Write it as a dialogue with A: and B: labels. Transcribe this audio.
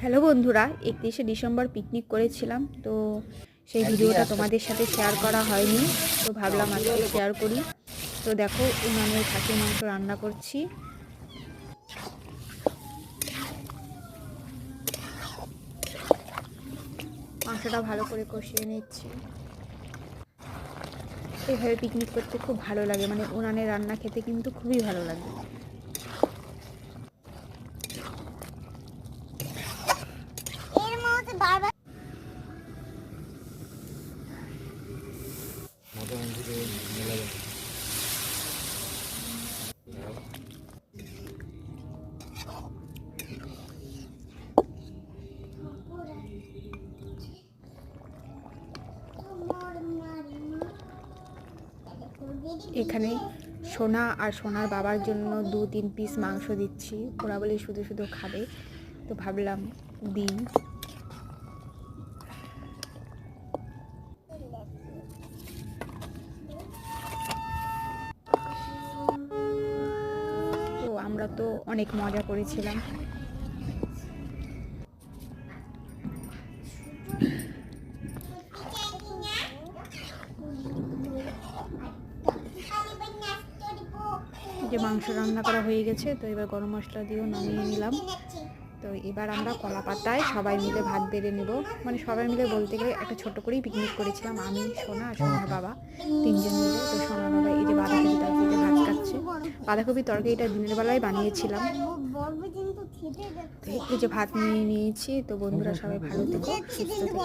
A: Hello বন্ধুরা, 31শে December picnic করেছিলাম, তো সেই ভিডিওটা তোমাদের সাথে শেয়ার করা হয়নি, তো ভাবলাম আজকে শেয়ার করি। তো দেখো, উনানে খাসির মাংস রান্না করছি। মাংসটা ভালো করে কষিয়ে নিচ্ছি। এইভাবে পিকনিক করতে খুব ভালো লাগে, মানে উনানে রান্না খেতে কিন্তু খুবই ভালো লাগে। এখানে সোনা আর সোনার বাবার জন্য 2-3 পিস মাংস দিচ্ছি। ওরা বলে শুধু শুধু খাবে, তো ভাবলাম দিই। তো আমরা তো অনেক মজা করেছিলাম। যে মাংস রান্না করা হয়ে গেছে, তো এবার গরম মশলা দিয়েও নামিয়ে নিলাম। তো এবার আমরা কলা পাতায় সবাই মিলে ভাত বেড়ে নেব। মানে সবাই মিলে বলতে গেলে একটা ছোট করেই পিকনিক করেছিলাম, আমি, সোনা আর সোনার বাবা, 3জন মিলে। তো সোনার বাবা এই যে বাঁধাকপি তরকারিতে ভাত খাচ্ছে। বাঁধাকপি তরকারিটা দিনের বেলায় বানিয়েছিলাম। তো এই যে ভাত নিয়ে নিয়েছি। তো বন্ধুরা সবাই ভালো থেকো, সুস্থ থেকো।